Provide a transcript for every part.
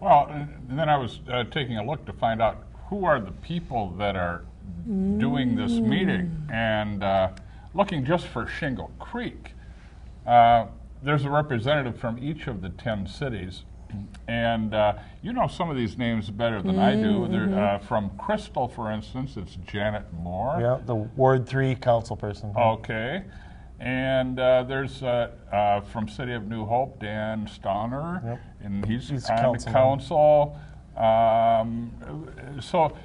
Well, and then I was taking a look to find out who are the people that are doing this meeting, and looking just for Shingle Creek. There's a representative from each of the 10 cities, and you know some of these names better than I do. They're, from Crystal, for instance, it's Janet Moore. Yeah, the Ward 3 council person. Okay. And there's from City of New Hope, Dan Stauner, and he's on the council. So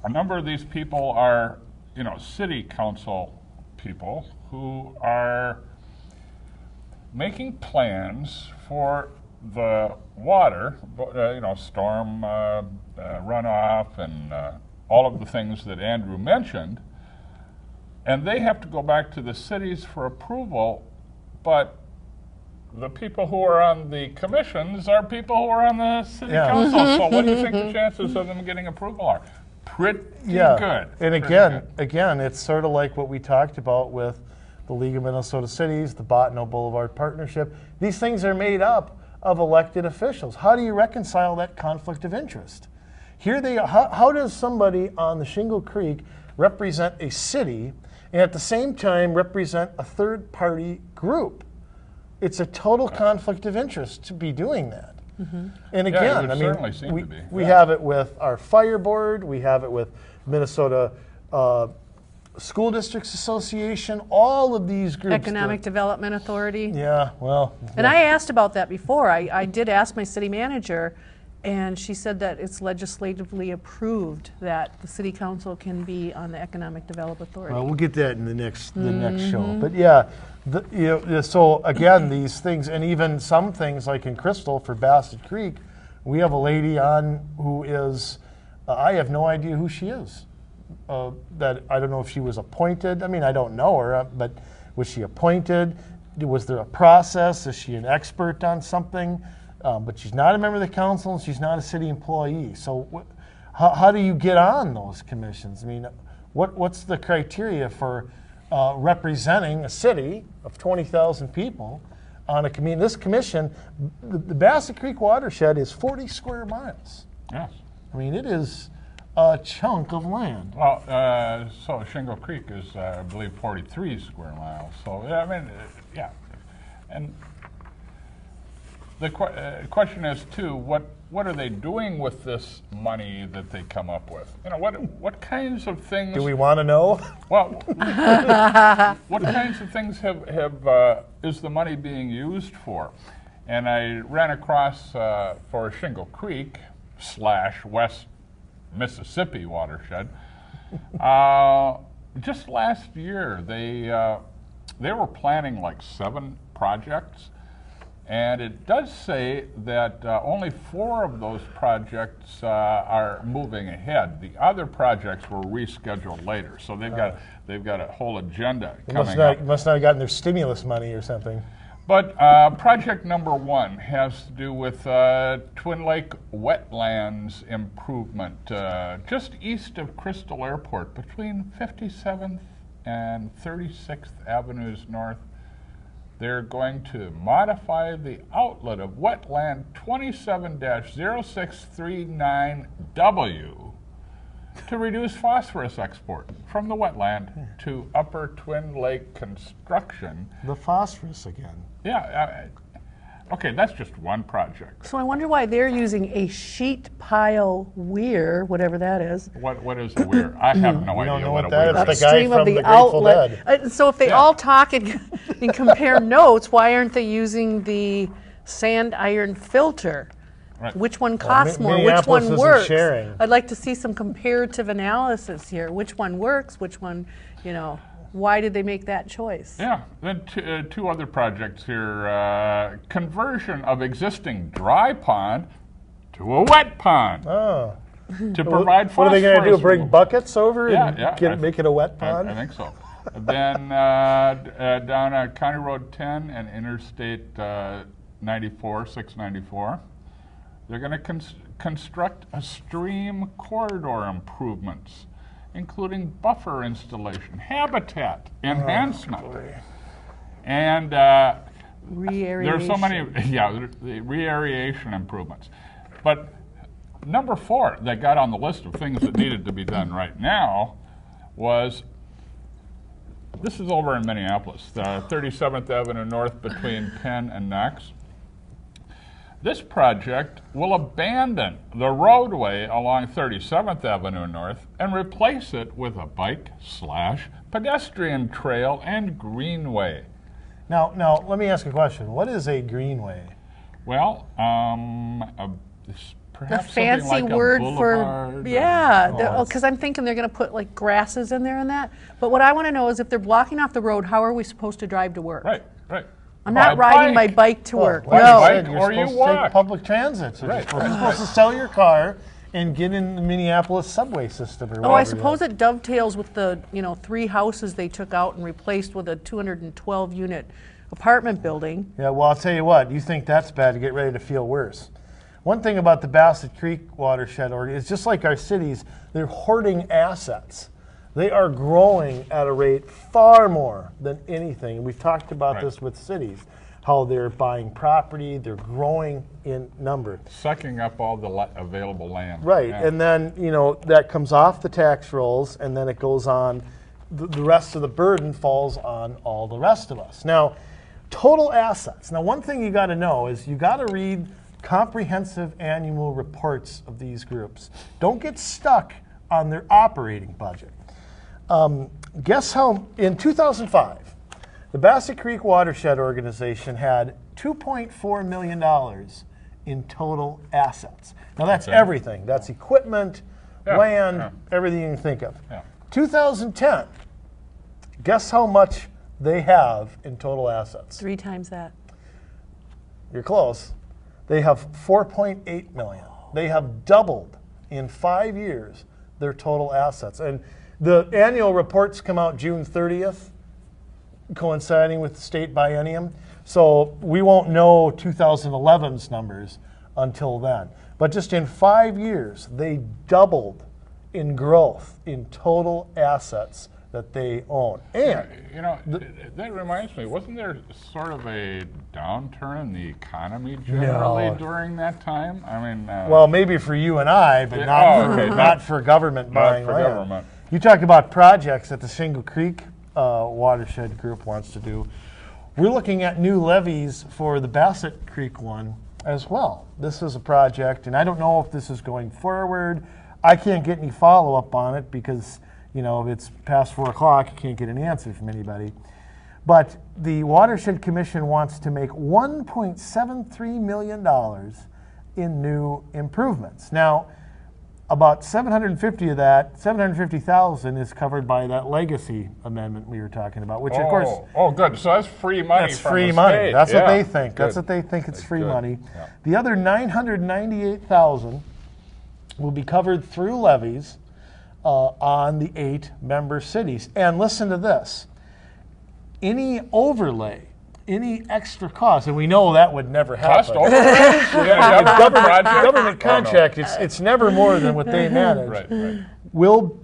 a number of these people are, you know, city council people who are making plans for the water, you know, storm runoff and all of the things that Andrew mentioned. And they have to go back to the cities for approval, but the people who are on the commissions are people who are on the city council. So what do you think the chances of them getting approval are? Pretty good. And again, it's sort of like what we talked about with the League of Minnesota Cities, the Botno Boulevard Partnership. These things are made up of elected officials. How do you reconcile that conflict of interest? Here they are. How does somebody on the Shingle Creek represent a city and at the same time represent a third-party group? It's a total conflict of interest to be doing that. And again, I mean, we have it with our fire board, we have it with Minnesota School Districts Association, all of these groups. Economic Development Authority. Yeah, well. And I asked about that before. I did ask my city manager, and she said that it's legislatively approved that the city council can be on the Economic Development Authority. Well, we'll get that in the next show. But yeah, you know, so again, these things, and even some things like in Crystal for Bassett Creek, we have a lady on who is, I have no idea who she is. That I don't know if she was appointed. I mean, I don't know her, but was she appointed? Was there a process? Is she an expert on something? But she's not a member of the council, and she's not a city employee. So how do you get on those commissions? I mean, what's the criteria for representing a city of 20,000 people on a committee? This commission, the Bassett Creek Watershed is 40 square miles. Yes. I mean, it is a chunk of land. Well, so Shingle Creek is, I believe, 43 square miles. So, I mean, yeah. And the question is, too, what are they doing with this money that they come up with? You know, what kinds of things... Do we want to know? Well, what kinds of things is the money being used for? And I ran across, for Shingle Creek / West Mississippi Watershed, just last year they were planning like 7 projects. And it does say that only 4 of those projects are moving ahead. The other projects were rescheduled later, so they've got a whole agenda coming up. Must not have gotten their stimulus money or something. But project number 1 has to do with Twin Lake wetlands improvement, just east of Crystal Airport, between 57th and 36th Avenues North. They're going to modify the outlet of wetland 27-0639W to reduce phosphorus export from the wetland to Upper Twin Lake construction. The phosphorus again. Yeah. Okay, that's just one project. So I wonder why they're using a sheet pile weir, whatever that is. What is a weir? I have no idea what a weir is. It's the guy from the Grateful Dead. So if they all talk and compare notes, why aren't they using the sand iron filter? Right. Which one costs more? Which one works? I'd like to see some comparative analysis here. Which one works? Which one, you know? Why did they make that choice? Yeah, then 2 other projects here. Conversion of existing dry pond to a wet pond. To provide phosphorus. What are they going to do, bring buckets over and make it a wet pond? I think so. Then down on County Road 10 and Interstate 694, they're going to construct a stream corridor improvements, including buffer installation, habitat enhancement, and there's so many, the re-aeration improvements. But number 4 that got on the list of things that needed to be done right now was, this is over in Minneapolis, 37th Avenue North between Penn and Knox. This project will abandon the roadway along 37th Avenue North and replace it with a bike/pedestrian trail and greenway. Now, let me ask a question. What is a greenway? Well, perhaps the fancy like word for, because I'm thinking they're going to put like grasses in there and that. But what I want to know is if they're blocking off the road, how are we supposed to drive to work? Right. I'm not riding my bike to work. Like no. I said, you're supposed to take public transit. So you're supposed to sell your car and get in the Minneapolis subway system or whatever. I suppose it dovetails with the 3 houses they took out and replaced with a 212-unit apartment building. Yeah, well, I'll tell you what. You think that's bad, get ready to feel worse. One thing about the Bassett Creek watershed is just like our cities, they're hoarding assets. They are growing at a rate far more than anything. And we've talked about this with cities, how they're buying property, they're growing in number. Sucking up all the available land. Right, and then, that comes off the tax rolls, and then it goes on, the rest of the burden falls on all the rest of us. Now, total assets. Now, one thing you got to know is you got to read comprehensive annual reports of these groups. Don't get stuck on their operating budget. Guess how, in 2005, the Bassett Creek Watershed Organization had $2.4 million in total assets. Now that's everything. That's equipment, land, everything you can think of. 2010, guess how much they have in total assets? 3 times that. You're close. They have $4.8 million. They have doubled in 5 years their total assets. And the annual reports come out June 30th, coinciding with the state biennium. So we won't know 2011's numbers until then. But just in 5 years, they doubled in growth in total assets that they own. And that reminds me, wasn't there sort of a downturn in the economy generally during that time? I mean, well, maybe for you and I, but not for government buying land. Government. You talk about projects that the Shingle Creek Watershed Group wants to do. We're looking at new levees for the Bassett Creek one as well. This is a project, and I don't know if this is going forward. I can't get any follow-up on it because it's past 4 o'clock, you can't get an answer from anybody. But the Watershed Commission wants to make $1.73 million in new improvements. Now, about 750 of that, 750,000 is covered by that legacy amendment we were talking about, which of course. Oh, good. So that's free money. That's free money. That's what they think. Good. That's what they think. It's free money. Yeah. The other 998,000 will be covered through levies on the 8 member cities. And listen to this. Any overlay, any extra cost, and we know that would never happen. Cost overlay? Government contract, it's never more than what they manage. Right. Will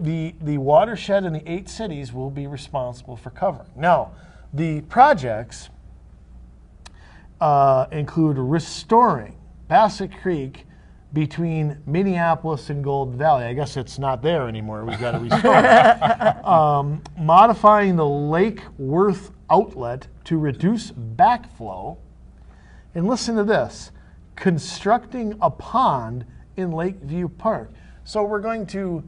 the watershed in the 8 cities will be responsible for covering. Now, the projects include restoring Bassett Creek between Minneapolis and Golden Valley. I guess it's not there anymore. We've got to restore it. Modifying the Lake Worth outlet to reduce backflow. And listen to this. Constructing a pond in Lakeview Park. So we're going to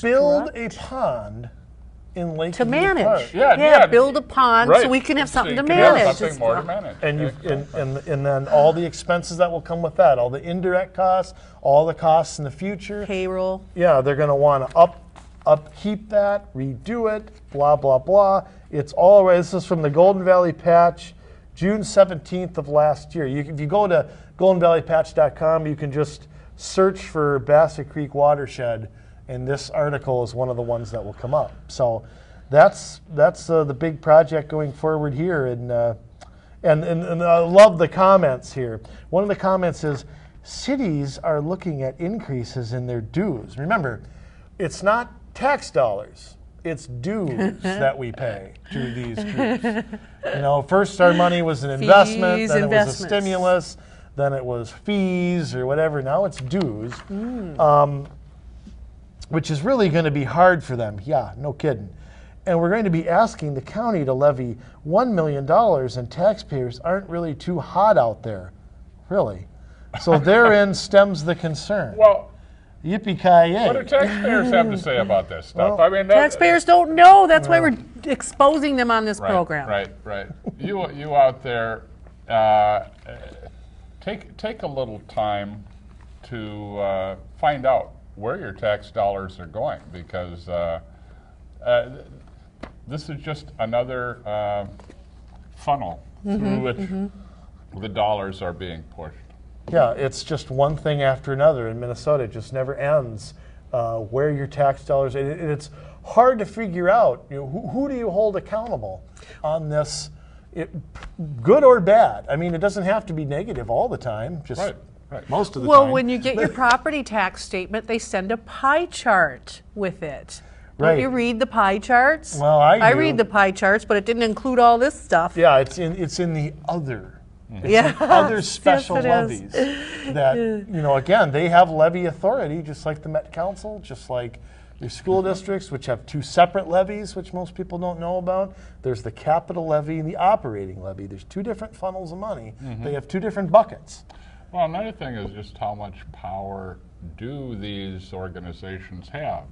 build a pond in Lakeview to manage. Park. Yeah, build a pond so we can have something to manage. Something more to manage. And then all the expenses that will come with that, all the indirect costs, all the costs in the future. Payroll. Yeah, they're going to want to upkeep that, redo it, blah, blah, blah. It's all right. This is from the Golden Valley Patch, June 17th of last year. If you go to goldenvalleypatch.com, you can just search for Bassett Creek Watershed, and this article is one of the ones that will come up. So that's the big project going forward here. And I love the comments here. One of the comments is, cities are looking at increases in their dues. Remember, it's not tax dollars. It's dues that we pay to these groups. First our money was an investment, then it was a stimulus, then it was fees or whatever. Now it's dues, which is really going to be hard for them. Yeah, no kidding. And we're going to be asking the county to levy $1 million, and taxpayers aren't really too hot out there, really. So therein stems the concern. Well, yippee-ki-yay. what do taxpayers have to say about this stuff? I mean, taxpayers don't know. That's why we're exposing them on this program. Right. You out there, take a little time to find out where your tax dollars are going, because this is just another funnel through which the dollars are being pushed. Yeah, it's just one thing after another in Minnesota. It just never ends where your tax dollars, and it's hard to figure out, who do you hold accountable on this, good or bad? I mean, it doesn't have to be negative all the time, just most of the time. Well, when you get your property tax statement, they send a pie chart with it. Don't you read the pie charts? Well, I do. read the pie charts, but it didn't include all this stuff. Yeah, it's in the other. It's other special levies that, again, they have levy authority, just like the Met Council, just like your school districts, which have two separate levies, which most people don't know about. There's the capital levy and the operating levy. There's two different funnels of money. They have two different buckets. Well, another thing is just how much power do these organizations have?